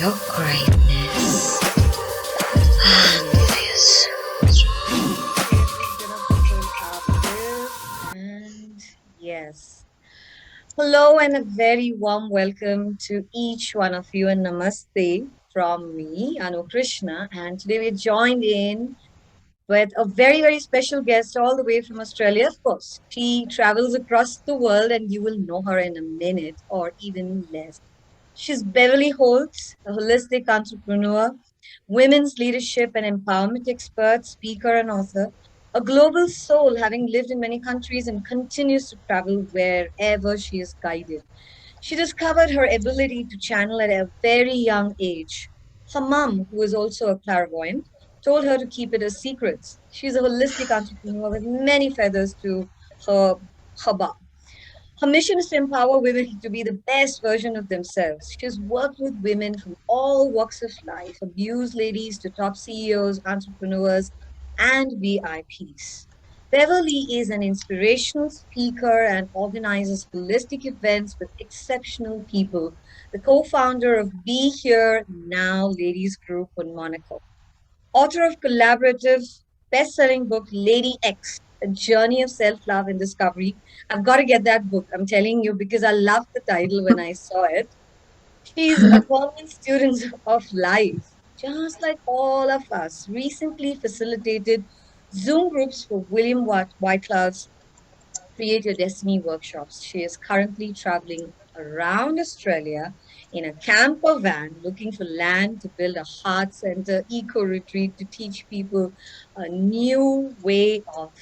your greatness. Unfears. And yes. Hello and a very warm welcome to each one of you and namaste from me, Anu Krishna. And today we're joined in with a very, very special guest all the way from Australia, of course. She travels across the world and you will know her in a minute or even less. She's Beverley Holt, a holistic entrepreneur, women's leadership and empowerment expert, speaker, and author, a global soul having lived in many countries and continues to travel wherever she is guided. She discovered her ability to channel at a very young age. Her mom, who is also a clairvoyant, told her to keep it a secret. She's a holistic entrepreneur with many feathers to her, her bow. Her mission is to empower women to be the best version of themselves. She's worked with women from all walks of life, abused ladies to top CEOs, entrepreneurs, and VIPs. Beverly is an inspirational speaker and organizes holistic events with exceptional people, the co founder of Be Here Now Ladies Group in Monaco, author of collaborative best-selling book LadyX, A Journey of Self-Love and Discovery. I've got to get that book, I'm telling you, because I loved the title when I saw it. She's a permanent student of life, just like all of us. Recently facilitated Zoom groups for William Whitecloud's Create Your Destiny workshops. She is currently traveling around Australia in a camper van looking for land to build a heart center eco retreat to teach people a new way of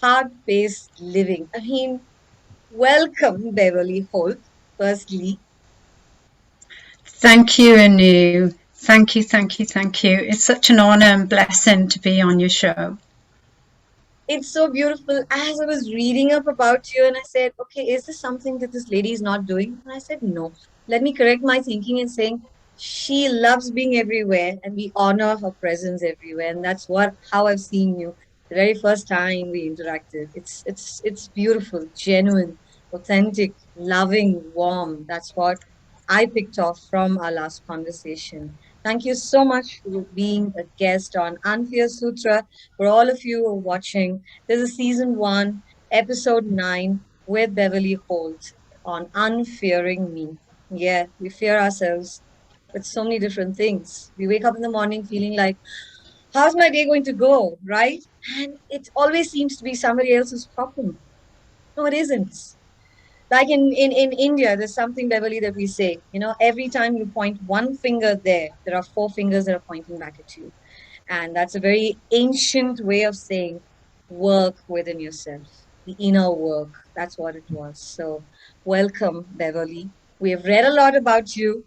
heart based living. I mean, welcome, Beverly Holt, firstly. Thank you, Anu. Thank you, thank you, thank you. It's such an honor and blessing to be on your show. It's so beautiful. As I was reading up about you, and I said, okay, is this something that this lady is not doing? And I said, no. Let me correct my thinking and saying she loves being everywhere, and we honor her presence everywhere. And that's how I've seen you the very first time we interacted. It's beautiful, genuine, authentic, loving, warm. That's what I picked off from our last conversation. Thank you so much for being a guest on Unfear Sutra. For all of you who are watching, this is season 1, episode 9 with Beverly Holt on Unfearing Me. Yeah, we fear ourselves with so many different things. We wake up in the morning feeling like, how's my day going to go, right? And it always seems to be somebody else's problem. No, it isn't. Like in India, there's something, Beverly, that we say, every time you point one finger there are 4 fingers that are pointing back at you. And that's a very ancient way of saying work within yourself, the inner work. That's what it was. So welcome, Beverly. We have read a lot about you.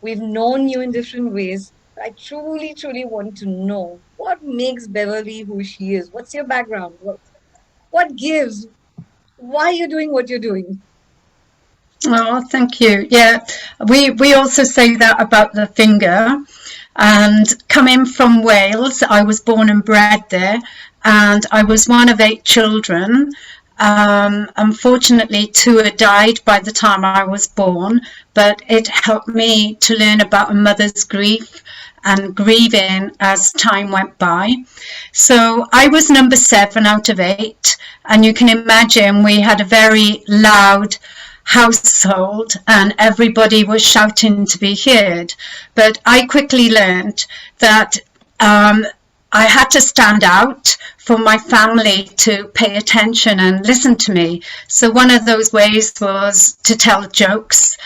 We've known you in different ways. But I truly, truly want to know what makes Beverly who she is. What's your background? What gives? Why are you doing what you're doing? Oh, thank you. Yeah, we also say that about the finger. And coming from Wales, I was born and bred there, and I was one of 8 children. Unfortunately, 2 had died by the time I was born, but it helped me to learn about a mother's grief and grieving as time went by. So I was number 7 out of 8, and you can imagine we had a very loud household and everybody was shouting to be heard. But I quickly learned that I had to stand out for my family to pay attention and listen to me. So one of those ways was to tell jokes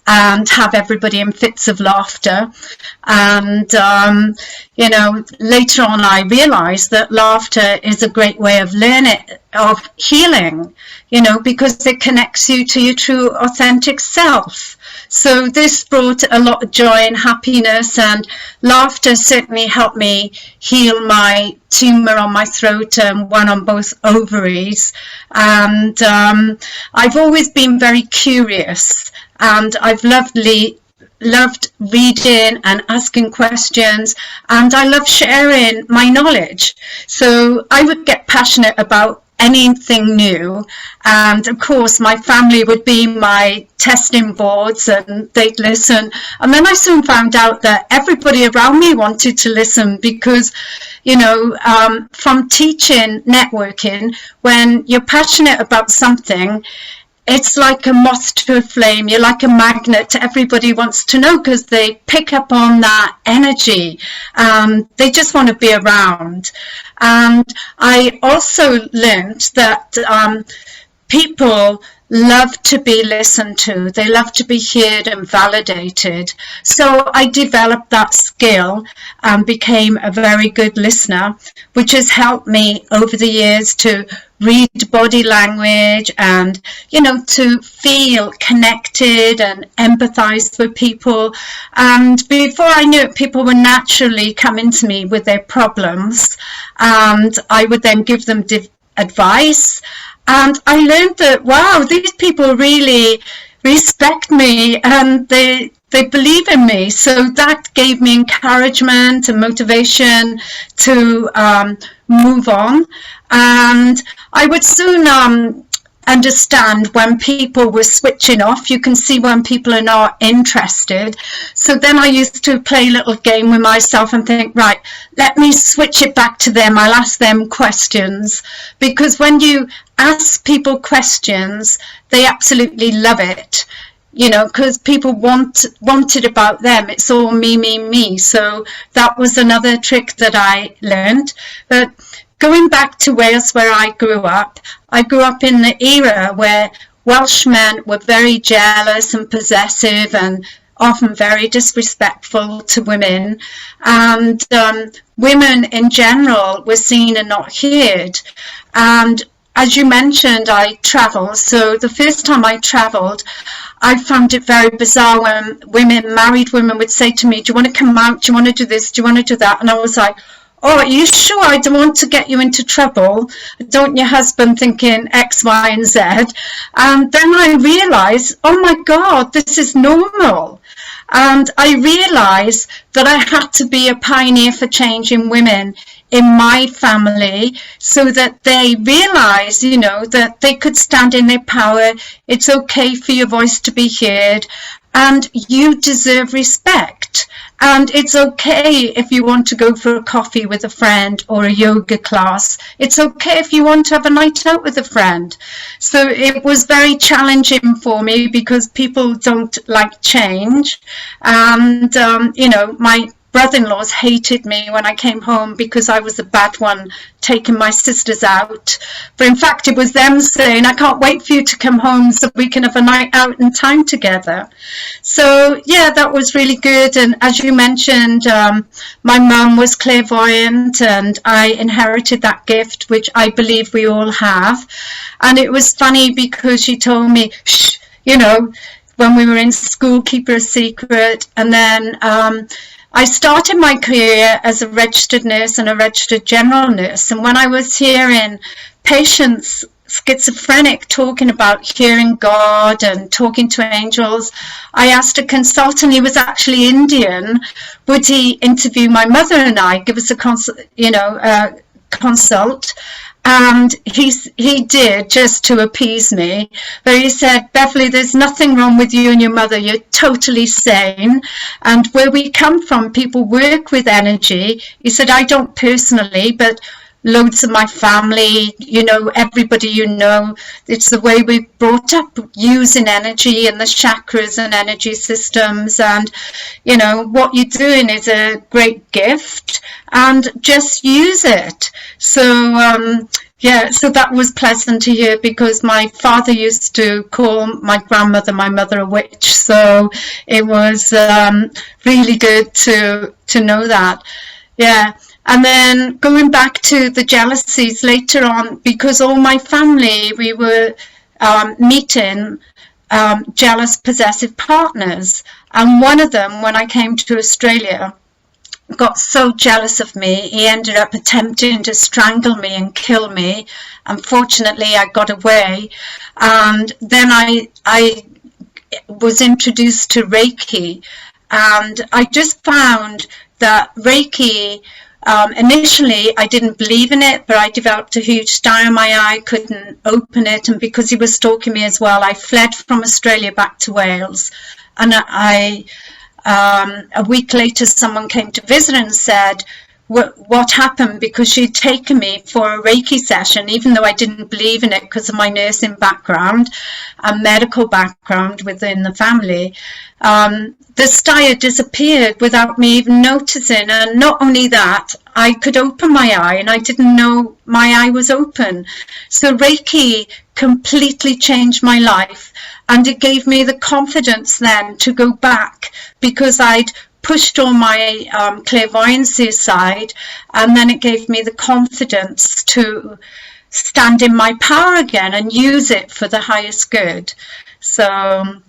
and have everybody in fits of laughter. And, later on I realized that laughter is a great way of learning, of healing, because it connects you to your true authentic self. So this brought a lot of joy and happiness, and laughter certainly helped me heal my tumor on my throat and one on both ovaries. And I've always been very curious, and I've loved reading and asking questions, and I love sharing my knowledge. So I would get passionate about anything new. And of course, my family would be my testing boards and they'd listen. And then I soon found out that everybody around me wanted to listen because, from teaching networking, when you're passionate about something, it's like a moth to a flame. You're like a magnet. Everybody wants to know because they pick up on that energy. They just want to be around. And I also learned that people love to be listened to. They love to be heard and validated. So I developed that skill and became a very good listener, which has helped me over the years to read body language and, to feel connected and empathize with people. And before I knew it, people were naturally coming to me with their problems, and I would then give them advice. And I learned that, wow, these people really respect me and they believe in me. So that gave me encouragement and motivation to move on. And I would soon understand when people were switching off. You can see when people are not interested. So then I used to play a little game with myself and think, right, let me switch it back to them. I'll ask them questions. Because when you ask people questions, they absolutely love it. Because people want it about them. It's all me, me, me. So that was another trick that I learned. But going back to Wales, where I grew up in the era where Welshmen were very jealous and possessive and often very disrespectful to women. And women in general were seen and not heard. And as you mentioned, I travel. So the first time I traveled, I found it very bizarre when married women would say to me, do you want to come out? Do you want to do this? Do you want to do that? And I was like, oh, are you sure? I don't want to get you into trouble. Don't want your husband thinking X, Y, and Z. And then I realized, oh my God, this is normal. And I realized that I had to be a pioneer for change in women in my family so that they realize, that they could stand in their power. It's okay for your voice to be heard and you deserve respect. And it's okay if you want to go for a coffee with a friend or a yoga class. It's okay if you want to have a night out with a friend. So it was very challenging for me because people don't like change. And, my brother-in-laws hated me when I came home because I was the bad one taking my sisters out. But in fact, it was them saying, I can't wait for you to come home so we can have a night out and time together. So, yeah, that was really good. And as you mentioned, my mum was clairvoyant and I inherited that gift, which I believe we all have. And it was funny because she told me, shh, when we were in school, keep her a secret. And then I started my career as a registered nurse and a registered general nurse. And when I was hearing patients, schizophrenic, talking about hearing God and talking to angels, I asked a consultant, he was actually Indian, would he interview my mother and I, give us a consult? And he did, just to appease me. But he said, Beverley, there's nothing wrong with you and your mother. You're totally sane. And where we come from, people work with energy. He said, I don't personally, but loads of my family, everybody it's the way we're brought up, using energy and the chakras and energy systems. And, what you're doing is a great gift and just use it. So, so that was pleasant to hear because my father used to call my grandmother, my mother, a witch. So it was really good to know that. Yeah. And then going back to the jealousies later on, because all my family, we were meeting jealous, possessive partners. And one of them, when I came to Australia, got so jealous of me, he ended up attempting to strangle me and kill me. Unfortunately, I got away. And then I was introduced to Reiki. And I just found that Reiki Initially, I didn't believe in it, but I developed a huge sty on my eye, couldn't open it. And because he was stalking me as well, I fled from Australia back to Wales. And a week later, someone came to visit and said, what happened, because she'd taken me for a Reiki session, even though I didn't believe in it because of my nursing background and medical background within the family. The sty had disappeared without me even noticing. And not only that, I could open my eye and I didn't know my eye was open. So Reiki completely changed my life, and it gave me the confidence then to go back, because I'd pushed all my clairvoyancy aside, and then it gave me the confidence to stand in my power again and use it for the highest good. So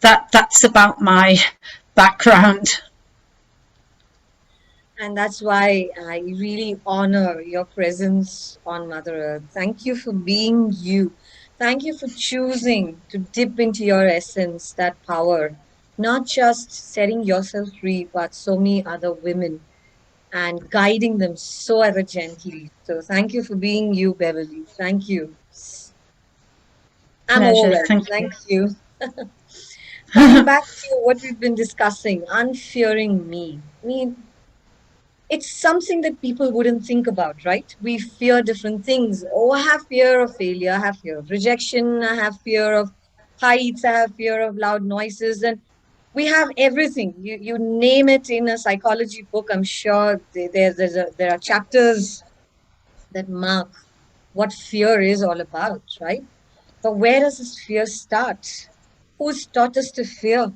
that's about my background. And that's why I really honor your presence on Mother Earth. Thank you for being you. Thank you for choosing to dip into your essence, that power, not just setting yourself free, but so many other women, and guiding them so ever gently. So thank you for being you, Beverly. Thank you. I'm Pleasure. overwhelmed. Thank you. Thank you. Coming back to what we've been discussing, unfearing me. I mean, it's something that people wouldn't think about, right? We fear different things. Oh, I have fear of failure, I have fear of rejection, I have fear of heights, I have fear of loud noises, and we have everything. You name it in a psychology book. I'm sure there are chapters that mark what fear is all about, right? But where does this fear start? Who's taught us to fear?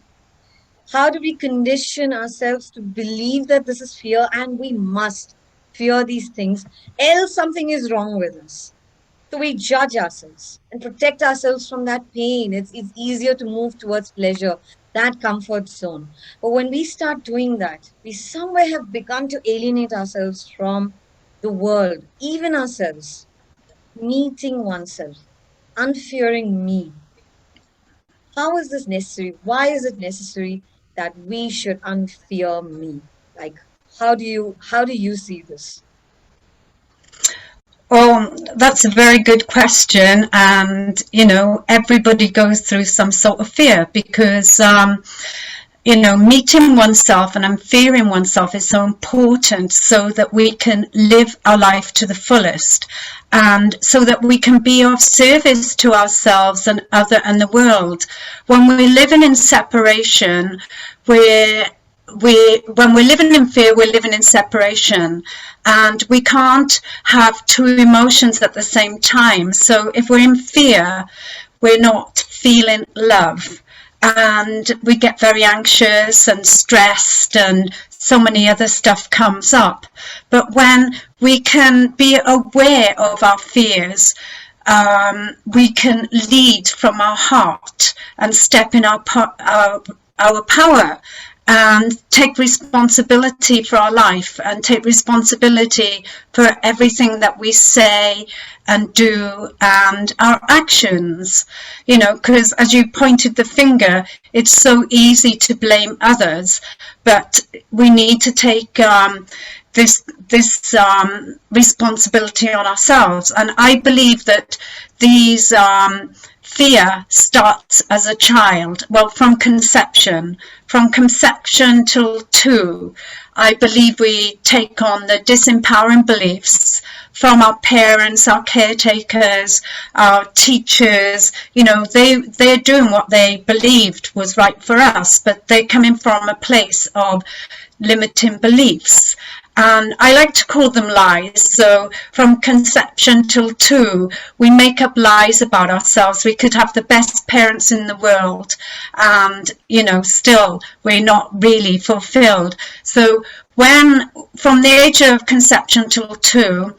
How do we condition ourselves to believe that this is fear and we must fear these things, else something is wrong with us? So we judge ourselves and protect ourselves from that pain. It's easier to move towards pleasure, that comfort zone. But when we start doing that, we somewhere have begun to alienate ourselves from the world, even ourselves, meeting oneself, unfearing me. How is this necessary? Why is it necessary that we should unfear me? Like, how do you see this? Well, that's a very good question. And, everybody goes through some sort of fear, because, meeting oneself and unfearing oneself is so important, so that we can live our life to the fullest, and so that we can be of service to ourselves and the world. When we're living in separation, when we're living in fear, we're living in separation, and we can't have two emotions at the same time. So if we're in fear, we're not feeling love, and we get very anxious and stressed, and so many other stuff comes up. But when we can be aware of our fears, we can lead from our heart and step in our power, and take responsibility for our life, and take responsibility for everything that we say and do, and our actions. Because as you pointed the finger, it's so easy to blame others, but we need to take this responsibility on ourselves. And I believe that these fear starts as a child, well, from conception till 2. I believe we take on the disempowering beliefs from our parents, our caretakers, our teachers. They're doing what they believed was right for us, but they're coming from a place of limiting beliefs. And I like to call them lies. So from conception till 2, we make up lies about ourselves. We could have the best parents in the world, and, still we're not really fulfilled. So from the age of conception till 2,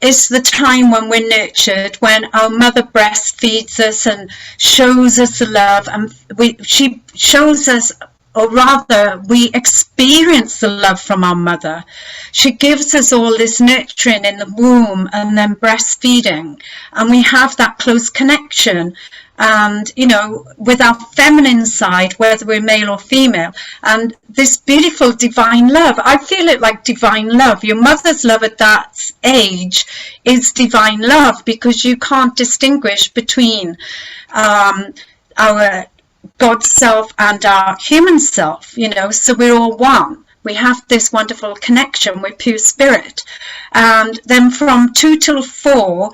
is the time when we're nurtured, when our mother breastfeeds us and shows us the love, and she shows us, or rather, we experience the love from our mother. She gives us all this nurturing in the womb and then breastfeeding, and we have that close connection. and, you know, with our feminine side, whether we're male or female, and this beautiful divine love. I feel it like divine love. Your mother's love at that age is divine love, because you can't distinguish between our God self and our human self, you know, so we're all one. We have this wonderful connection with pure spirit. And then from 2 till 4,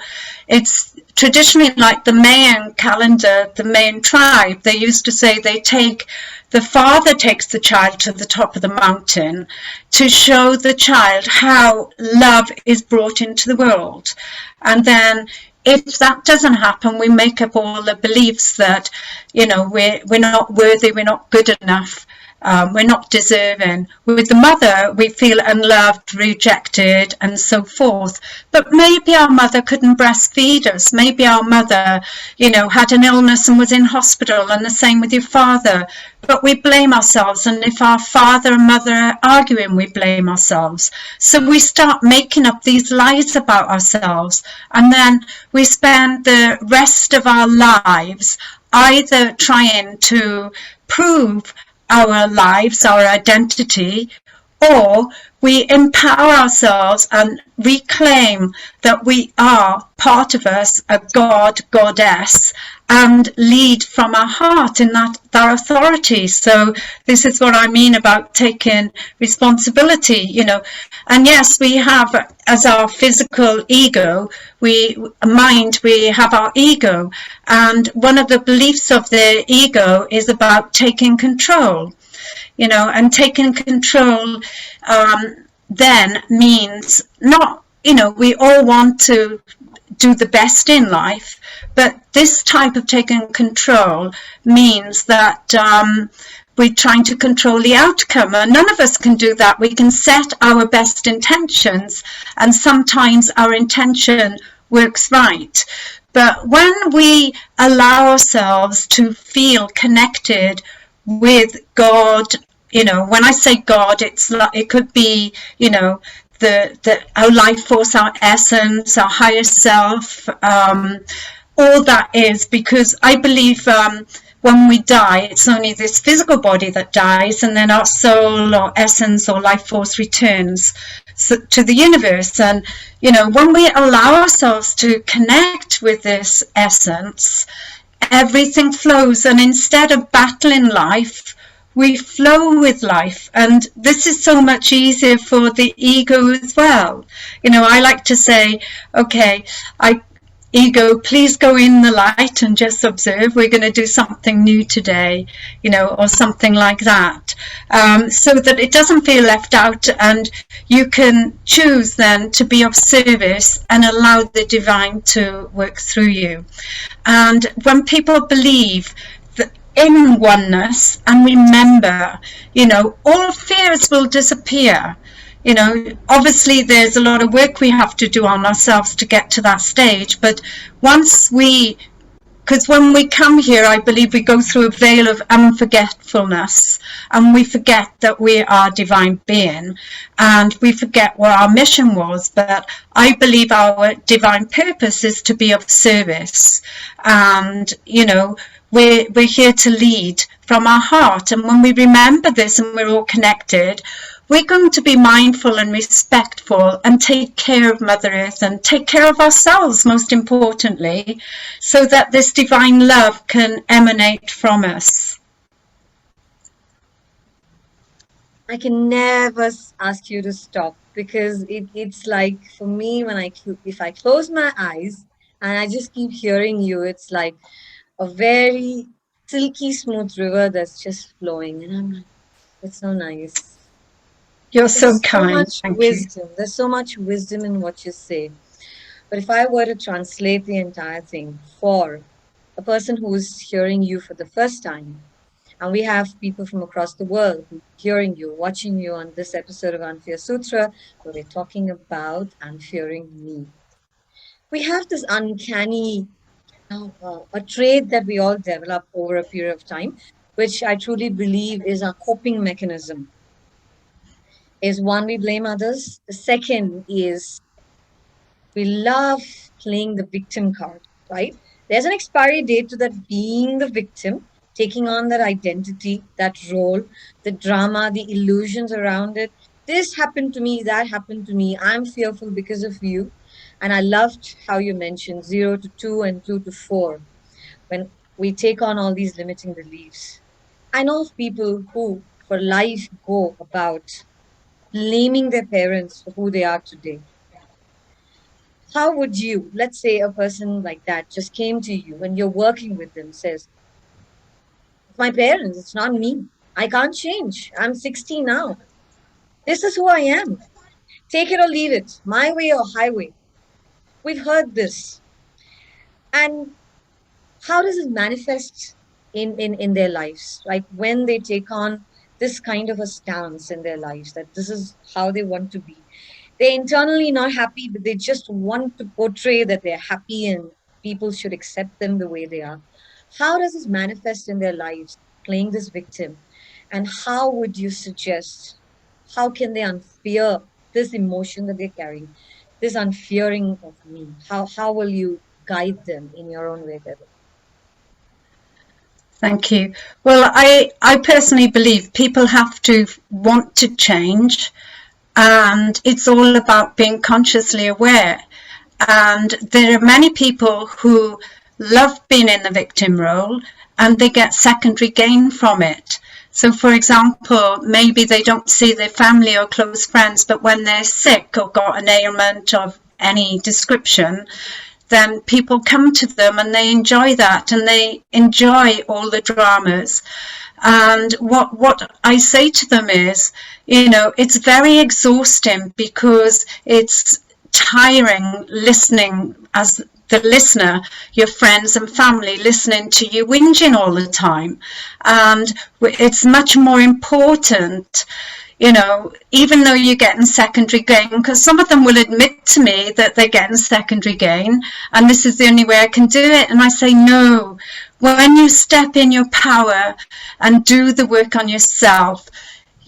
it's traditionally like the Mayan calendar, the Mayan tribe. They used to say the father takes the child to the top of the mountain to show the child how love is brought into the world. And then if that doesn't happen, we make up all the beliefs that, you know, we're not worthy, we're not good enough, we're not deserving. With the mother, we feel unloved, rejected, and so forth. But maybe our mother couldn't breastfeed us. Maybe our mother, you know, had an illness and was in hospital, and the same with your father. But we blame ourselves, and if our father and mother are arguing, we blame ourselves. So we start making up these lies about ourselves, and then we spend the rest of our lives either trying to prove our lives, our identity, or we empower ourselves and reclaim that we are part of us, a god, goddess, and lead from our heart in that authority. So this is what I mean about taking responsibility, you know. And yes, we have, as our physical ego, we have our ego, and one of the beliefs of the ego is about taking control, you know, and taking control then means not, you know, we all want to do the best in life, but this type of taking control means that we're trying to control the outcome, and none of us can do that. We can set our best intentions, and sometimes our intention works right. But when we allow ourselves to feel connected with God, you know, when I say God, it could be, you know, our life force, our essence, our higher self, all that is, because I believe when we die, it's only this physical body that dies, and then our soul or essence or life force returns to the universe. And, you know, when we allow ourselves to connect with this essence, everything flows, and instead of battling life, we flow with life. And this is so much easier for the ego as well. You know, I like to say, okay, ego, please go in the light and just observe. We're going to do something new today, you know, or something like that, so that it doesn't feel left out, and you can choose then to be of service and allow the divine to work through you. And when people believe in oneness and remember, you know, all fears will disappear. You know, obviously there's a lot of work we have to do on ourselves to get to that stage, but because when we come here, I believe we go through a veil of unforgetfulness, and we forget that we are divine being, and we forget what our mission was. But I believe our divine purpose is to be of service, and, you know, we're here to lead from our heart. And when we remember this and we're all connected, we're going to be mindful and respectful and take care of Mother Earth and take care of ourselves, most importantly, so that this divine love can emanate from us. I can never ask you to stop, because it's like, for me, if I close my eyes and I just keep hearing you, it's like a very silky smooth river that's just flowing, and I'm like, it's so nice. You're so There's so kind. much Thank you. wisdom. There's so much wisdom in what you say. But if I were to translate the entire thing for a person who is hearing you for the first time, and we have people from across the world who are hearing you, watching you on this episode of Unfear Sutra, where we're talking about Unfearing Me. We have this uncanny, a trait that we all develop over a period of time, which I truly believe is our coping mechanism. Is one, we blame others. The second is we love playing the victim card, right? There's an expiry date to that being the victim, taking on that identity, that role, the drama, the illusions around it. This happened to me, that happened to me. I'm fearful because of you. And I loved how you mentioned 0 to 2 and 2 to 4 when we take on all these limiting beliefs. I know of people who, for life, go about blaming their parents for who they are today. How would you, let's say a person like that just came to you and you're working with them, says, it's my parents, it's not me. I can't change. I'm 60 now. This is who I am. Take it or leave it, my way or highway. We've heard this. And how does it manifest in their lives? Like when they take on this kind of a stance in their lives, that this is how they want to be. They're internally not happy, but they just want to portray that they're happy and people should accept them the way they are. How does this manifest in their lives, playing this victim? And how would you suggest, how can they unfear this emotion that they're carrying, this unfearing of me? How will you guide them in your own way, Beverly? Thank you. Well, I personally believe people have to want to change, and it's all about being consciously aware. And there are many people who love being in the victim role and they get secondary gain from it. So, for example, maybe they don't see their family or close friends, but when they're sick or got an ailment of any description, then people come to them and they enjoy that and they enjoy all the dramas. And what I say to them is, you know, it's very exhausting because it's tiring listening as the listener, your friends and family listening to you whinging all the time. And it's much more important, you know, even though you're getting secondary gain, because some of them will admit to me that they're getting secondary gain and this is the only way I can do it. And I say, no, when you step in your power and do the work on yourself,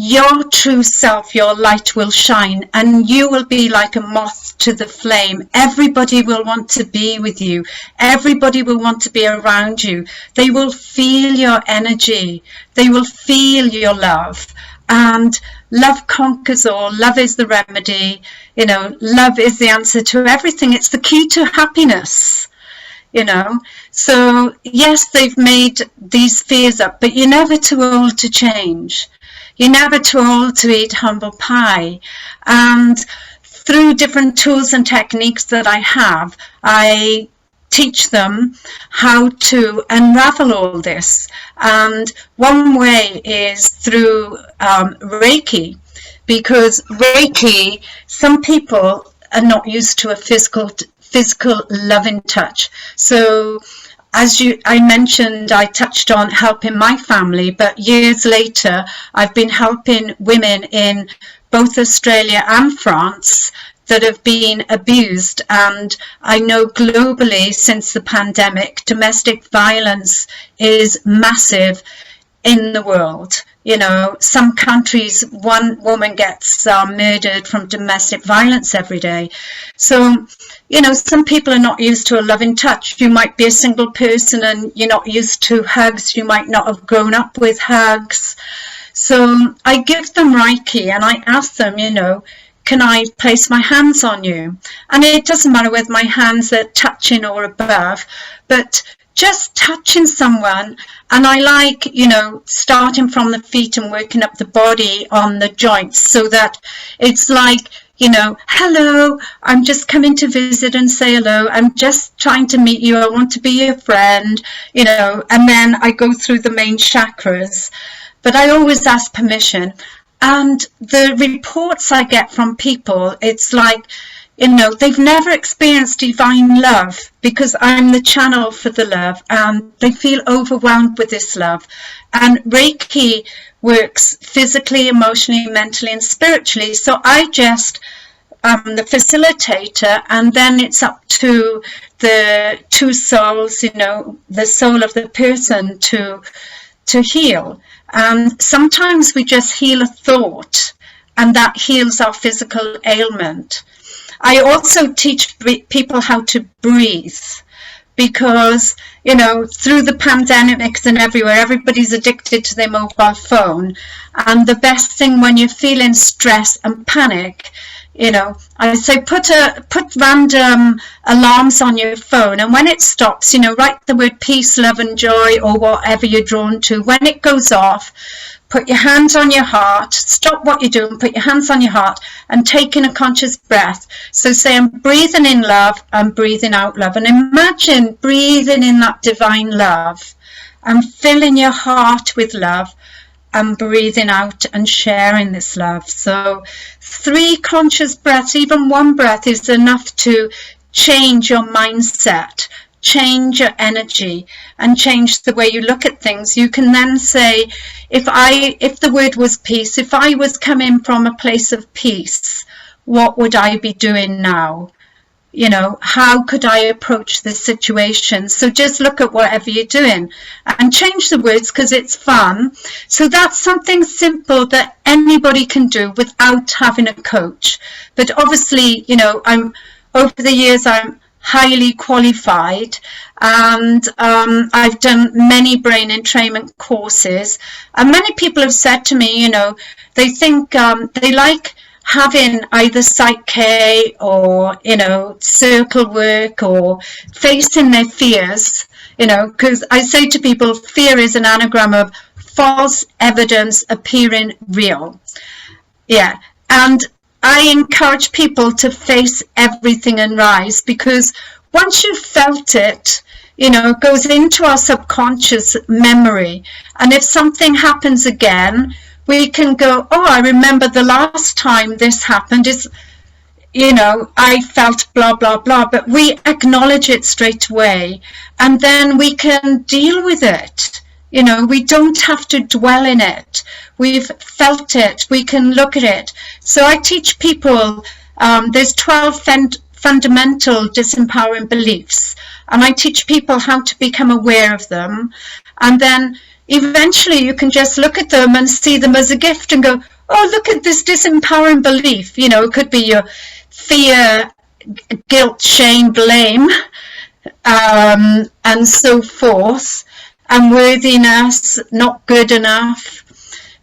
your true self, your light will shine and you will be like a moth to the flame. Everybody will want to be with you. Everybody will want to be around you. They will feel your energy. They will feel your love. And love conquers all. Love is the remedy. You know, love is the answer to everything. It's the key to happiness. You know, so yes, they've made these fears up, but you're never too old to change. You're never too old to eat humble pie. And through different tools and techniques that I have, I teach them how to unravel all this. And one way is through Reiki, because Reiki, some people are not used to a physical loving touch. So as I mentioned, I touched on helping my family, but years later, I've been helping women in both Australia and France that have been abused. And I know globally, since the pandemic, domestic violence is massive in the world. You know, some countries, one woman gets murdered from domestic violence every day. So, you know, some people are not used to a loving touch. You might be a single person and you're not used to hugs. You might not have grown up with hugs. So I give them Reiki and I ask them, you know, can I place my hands on you? And it doesn't matter whether my hands are touching or above, but just touching someone. And I like, you know, starting from the feet and working up the body on the joints so that it's like, you know, hello, I'm just coming to visit and say hello. I'm just trying to meet you. I want to be your friend, you know, and then I go through the main chakras. But I always ask permission. And the reports I get from people, it's like, you know, they've never experienced divine love because I'm the channel for the love and they feel overwhelmed with this love. And Reiki works physically, emotionally, mentally and spiritually. So I just the facilitator, and then it's up to the two souls, you know, the soul of the person to heal. And sometimes we just heal a thought and that heals our physical ailment. I also teach people how to breathe because, you know, through the pandemics and everywhere, everybody's addicted to their mobile phone. And the best thing when you're feeling stress and panic, you know, I say put random alarms on your phone, and when it stops, you know, write the word peace, love and joy, or whatever you're drawn to. When it goes off, put your hands on your heart, stop what you're doing, put your hands on your heart, and take in a conscious breath. So say, I'm breathing in love, I'm breathing out love, and imagine breathing in that divine love and filling your heart with love, and breathing out and sharing this love. So 3 conscious breaths, even 1 breath is enough to change your mindset, change your energy, and change the way you look at things. You can then say, if the word was peace, if I was coming from a place of peace, what would I be doing now? You know, how could I approach this situation? So just look at whatever you're doing and change the words, because it's fun. So that's something simple that anybody can do without having a coach. But obviously, you know, over the years, I'm highly qualified, and I've done many brain entrainment courses. And many people have said to me, you know, they think they like having either psyche or, you know, circle work or facing their fears, you know, because I say to people, fear is an anagram of false evidence appearing real. Yeah. And I encourage people to face everything and rise, because once you've felt it, you know, it goes into our subconscious memory. And if something happens again, we can go, oh, I remember the last time this happened is, you know, I felt blah, blah, blah. But we acknowledge it straight away, and then we can deal with it. You know, we don't have to dwell in it. We've felt it. We can look at it. So I teach people, there's 12 fundamental disempowering beliefs, and I teach people how to become aware of them. And then eventually you can just look at them and see them as a gift and go, oh, look at this disempowering belief. You know, it could be your fear, guilt, shame, blame, and so forth. Unworthiness, not good enough,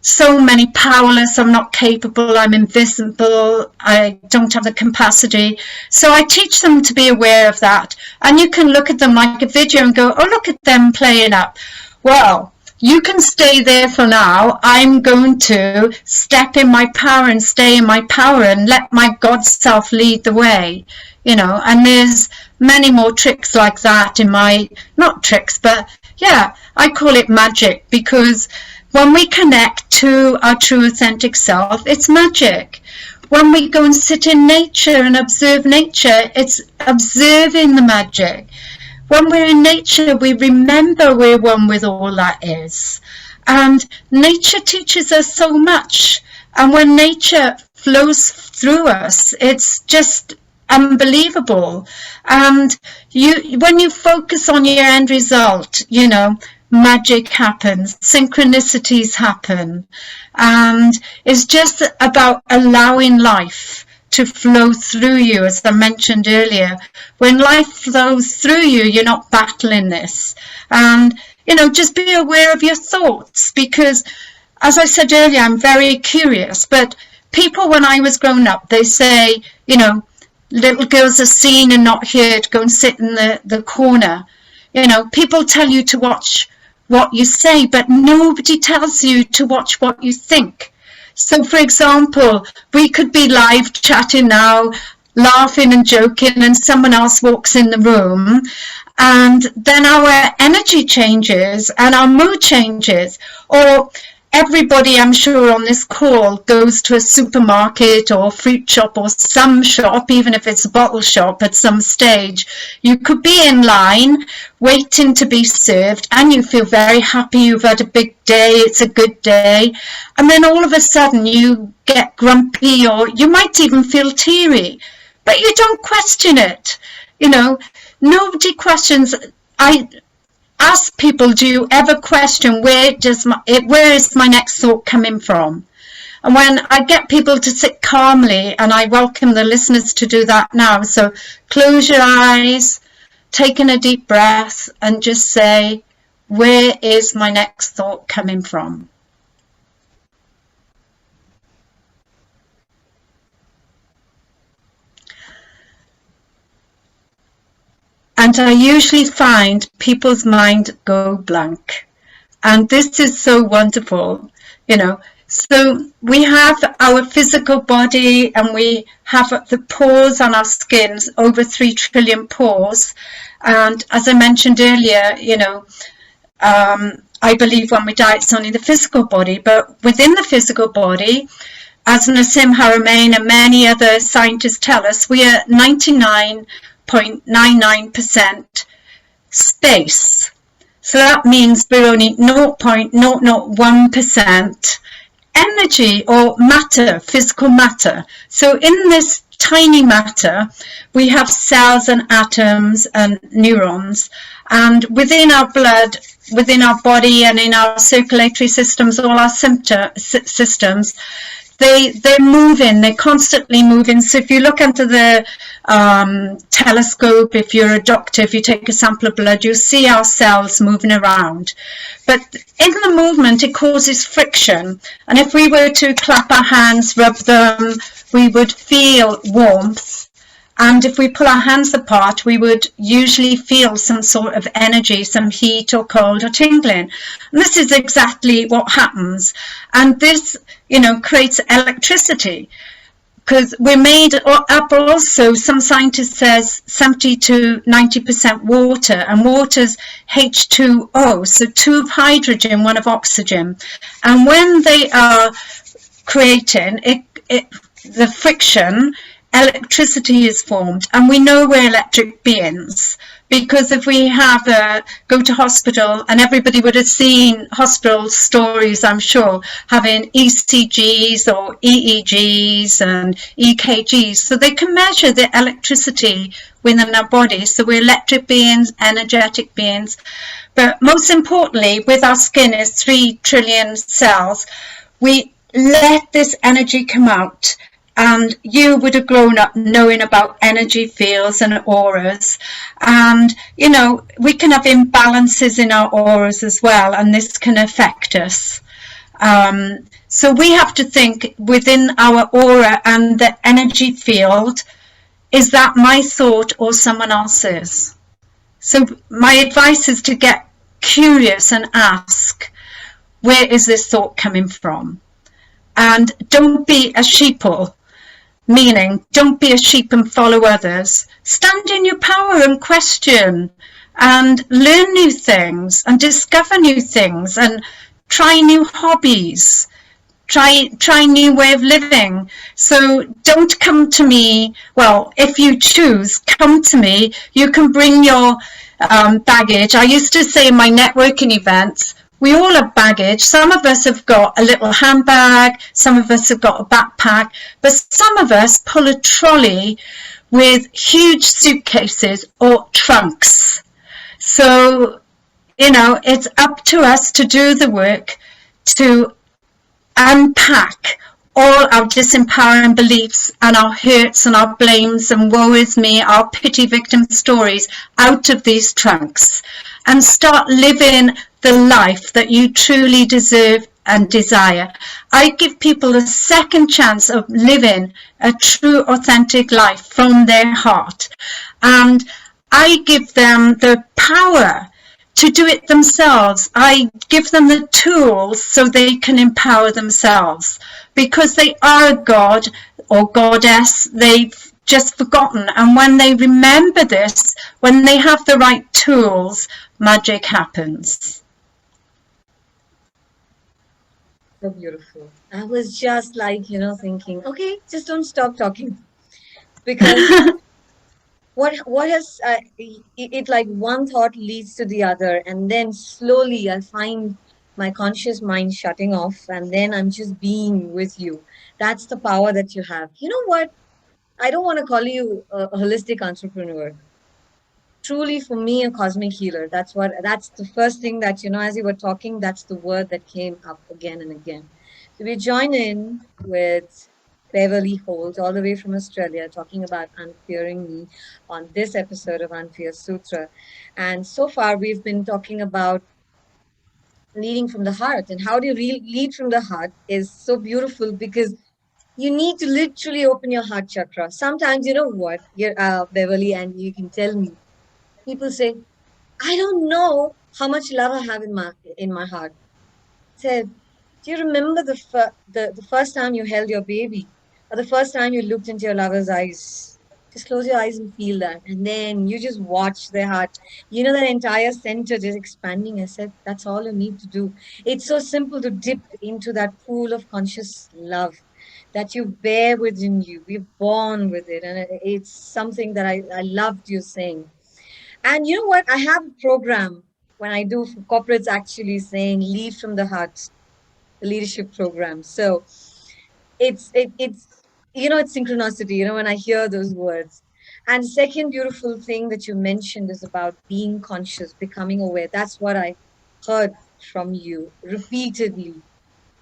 so many powerless, I'm not capable, I'm invisible, I don't have the capacity. So I teach them to be aware of that. And you can look at them like a video and go, oh, look at them playing up. Well, you can stay there for now. I'm going to step in my power and stay in my power and let my God self lead the way, you know. And there's many more tricks like that in my, not tricks, but yeah, I call it magic, because when we connect to our true authentic self, it's magic. When we go and sit in nature and observe nature, it's observing the magic. When we're in nature, we remember we're one with all that is. And nature teaches us so much. And when nature flows through us, it's just unbelievable. And when you focus on your end result, you know, magic happens, synchronicities happen. And it's just about allowing life to flow through you, as I mentioned earlier. When life flows through you, you're not battling this. And, you know, just be aware of your thoughts, because, as I said earlier, I'm very curious. But people, when I was growing up, they say, you know, little girls are seen and not heard, go and sit in the corner. You know, people tell you to watch what you say, but nobody tells you to watch what you think. So, for example, we could be live chatting now, laughing and joking, and someone else walks in the room, and then our energy changes and our mood changes. Or everybody, I'm sure, on this call goes to a supermarket or fruit shop or some shop, even if it's a bottle shop at some stage. You could be in line waiting to be served, and you feel very happy, you've had a big day, it's a good day, and then all of a sudden you get grumpy, or you might even feel teary, but you don't question it. You know, nobody questions. I ask people, do you ever question where is my next thought coming from? And when I get people to sit calmly, and I welcome the listeners to do that now, so close your eyes, taking a deep breath and just say, where is my next thought coming from? And I usually find people's mind go blank. And this is so wonderful, you know. So we have our physical body and we have the pores on our skins, over 3 trillion pores. And as I mentioned earlier, you know, I believe when we die, it's only the physical body. But within the physical body, as Nassim Haramein and many other scientists tell us, we are 99.99% space. So that means we're only 0.001% energy or matter, physical matter. So in this tiny matter, we have cells and atoms and neurons. And within our blood, within our body and in our circulatory systems, all our systems, they're moving, they're constantly moving. So if you look into the telescope, if you're a doctor, if you take a sample of blood, you'll see our cells moving around. But in the movement, it causes friction. And if we were to clap our hands, rub them, we would feel warmth. And if we pull our hands apart, we would usually feel some sort of energy, some heat or cold or tingling. And this is exactly what happens. And this, you know, creates electricity, because we're made up also, some scientists says 70 to 90% water, and water's H2O, so 2 of hydrogen, 1 of oxygen. And when they are creating the friction, electricity is formed. And we know we're electric beings, because if we go to hospital, and everybody would have seen hospital stories, I'm sure, having ECGs or EEGs and EKGs, so they can measure the electricity within our body. So we're electric beings, energetic beings. But most importantly, with our skin is 3 trillion cells, we let this energy come out. And you would have grown up knowing about energy fields and auras. And, you know, we can have imbalances in our auras as well, and this can affect us. So we have to think within our aura and the energy field, is that my thought or someone else's? So my advice is to get curious and ask, where is this thought coming from? And don't be a sheeple. Meaning, don't be a sheep and follow others. Stand in your power and question and learn new things and discover new things and try new hobbies. Try new way of living. So don't come to me. Well, if you choose, come to me. You can bring your baggage. I used to say in my networking events, we all have baggage. Some of us have got a little handbag, some of us have got a backpack, but some of us pull a trolley with huge suitcases or trunks. So, you know, it's up to us to do the work to unpack all our disempowering beliefs and our hurts and our blames and woe is me, our pity victim stories out of these trunks, and start living the life that you truly deserve and desire. I give people a second chance of living a true, authentic life from their heart. And I give them the power to do it themselves. I give them the tools so they can empower themselves, because they are a god or goddess. They've just forgotten. And when they remember this, when they have the right tools, magic happens. So beautiful. I was just like, you know, thinking, okay, just don't stop talking. Because what has it like one thought leads to the other, and then slowly I find my conscious mind shutting off, and then I'm just being with you. That's the power that you have. You know what? I don't want to call you a holistic entrepreneur. Truly, for me, a cosmic healer. That's the first thing that, you know, as you were talking, that's the word that came up again and again. So we join in with Beverley Holt, all the way from Australia, talking about Unfearing Me on this episode of Unfear Sutra. And so far, we've been talking about leading from the heart. And how do you lead from the heart is so beautiful because you need to literally open your heart chakra. Sometimes, you know what, Beverly, and you can tell me, people say, I don't know how much love I have in my heart. Said, do you remember the first time you held your baby, or the first time you looked into your lover's eyes? Just close your eyes and feel that, and then you just watch their heart. You know that entire center just expanding. I said that's all you need to do. It's so simple to dip into that pool of conscious love that you bear within you. We're born with it, and it's something that I loved you saying. And you know what? I have a program when I do for corporates actually saying lead from the heart, the leadership program. So it's it's synchronicity, when I hear those words. And second beautiful thing that you mentioned is about being conscious, becoming aware. That's what I heard from you repeatedly.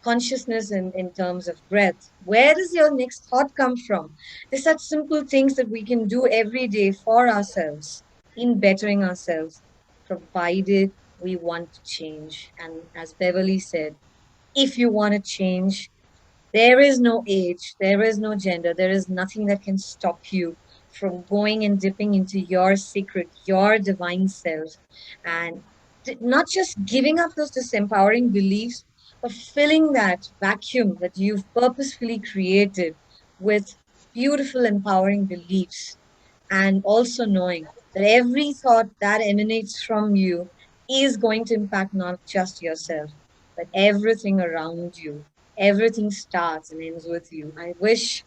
Consciousness in terms of breath. Where does your next thought come from? There's such simple things that we can do every day for ourselves in bettering ourselves, provided we want to change. And as Beverly said, if you want to change, there is no age, there is no gender, there is nothing that can stop you from going and dipping into your secret, your divine self, and not just giving up those disempowering beliefs, but filling that vacuum that you've purposefully created with beautiful, empowering beliefs, and also knowing that every thought that emanates from you is going to impact not just yourself, but everything around you. Everything starts and ends with you. I wish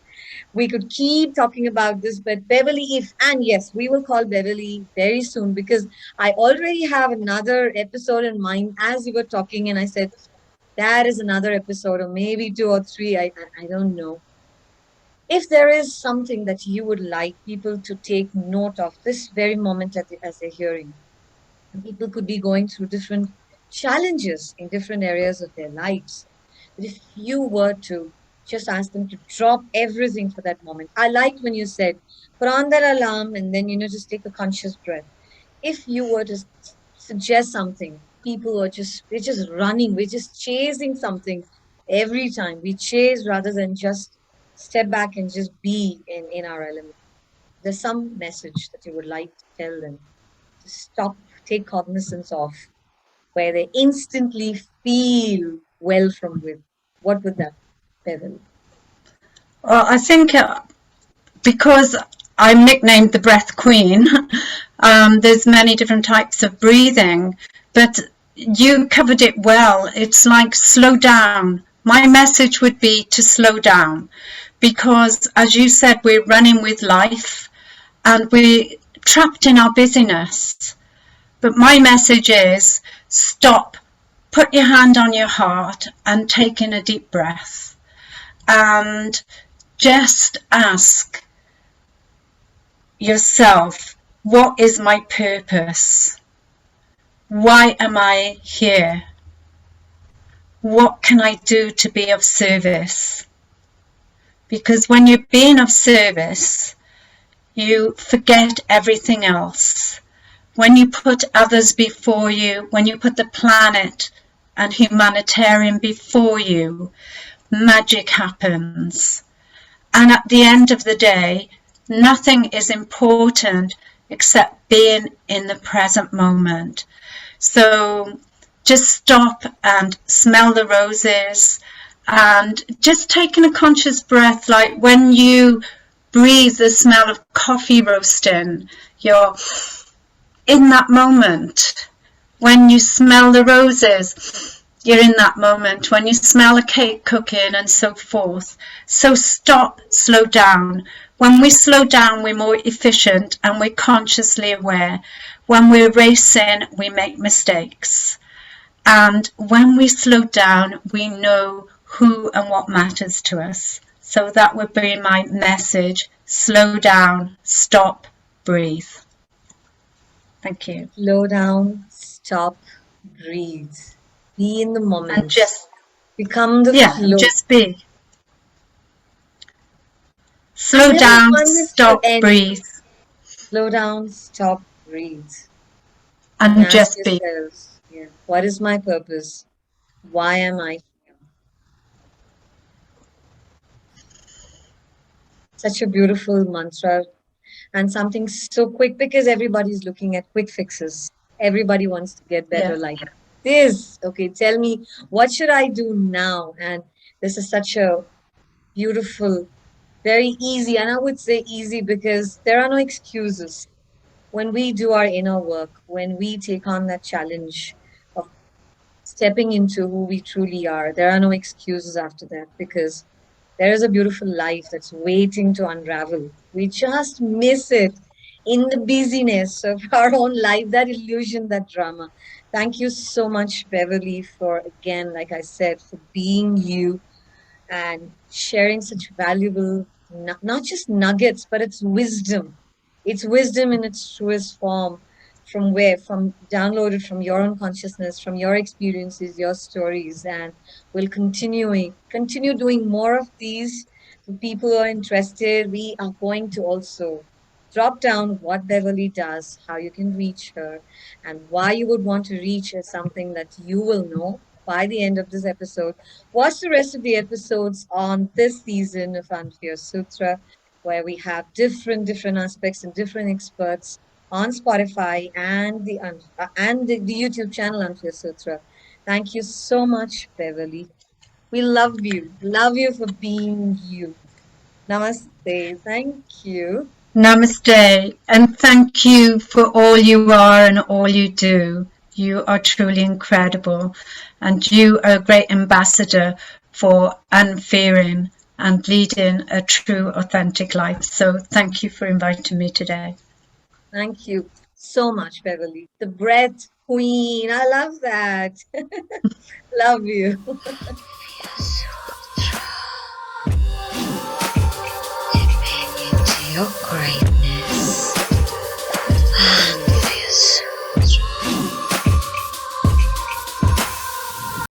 we could keep talking about this, but Beverly, if and yes, we will call Beverly very soon because I already have another episode in mind as you were talking, and I said that is another episode, or maybe two or three. I don't know. If there is something that you would like people to take note of this very moment as they're hearing, and people could be going through different challenges in different areas of their lives. But if you were to just ask them to drop everything for that moment, I liked when you said, put on that alarm and then, just take a conscious breath. If you were to suggest something, people are we're just running, we're just chasing something every time. We chase rather than just step back and just be in our element. There's some message that you would like to tell them to stop, take cognizance of, where they instantly feel well from within. What would that be, Beverly? Well, I think because I'm nicknamed the Breath Queen, there's many different types of breathing, but you covered it well. It's like slow down. My message would be to slow down because, as you said, we're running with life and we're trapped in our busyness. But my message is stop, put your hand on your heart and take in a deep breath and just ask yourself, what is my purpose? Why am I here? What can I do to be of service? Because when you're being of service, you forget everything else. When you put others before you, when you put the planet and humanitarian before you, magic happens. And at the end of the day, nothing is important except being in the present moment. So just stop and smell the roses and just taking a conscious breath, like when you breathe the smell of coffee roasting, you're in that moment. When you smell the roses, you're in that moment. When you smell a cake cooking and so forth. So stop, slow down. When we slow down, we're more efficient and we're consciously aware. When we're racing, we make mistakes. And when we slow down, we know who and what matters to us. So that would be my message. Slow down, stop, breathe. Thank you. Slow down, stop, breathe, be in the And moment, just, become the yeah, flow. just be. I Slow never down, understood stop, any. breathe, Slow down, stop, breathe, and and ask just be. yourselves, yeah, what is my purpose? Why am I here? Such a beautiful mantra and something so quick because everybody's looking at quick fixes. Everybody wants to get Yeah. better like this. Okay, tell me, what should I do now? And this is such a beautiful, very easy, and I would say easy because there are no excuses. When we do our inner work, when we take on that challenge of stepping into who we truly are, there are no excuses after that because there is a beautiful life that's waiting to unravel. We just miss it in the busyness of our own life, that illusion, that drama. Thank you so much, Beverly, for again, like I said, for being you and sharing such valuable, not just nuggets, but it's wisdom. It's wisdom in its truest form. From where? From downloaded from your own consciousness, from your experiences, your stories, and we'll continue doing more of these. For people who are interested, we are going to also drop down what Beverly does, how you can reach her, and why you would want to reach her, something that you will know by the end of this episode. Watch the rest of the episodes on this season of Unfear Sutra, where we have different aspects and different experts on Spotify and the YouTube channel Unfear Sutra. Thank you so much, Beverly. We love you for being you. Namaste. Thank you. Namaste, and thank you for all you are and all you do. You are truly incredible, and you are a great ambassador for unfearing and leading a true, authentic life. So, thank you for inviting me today. Thank you so much, Beverly. The breath queen. I love that. Love you. Into your greatness.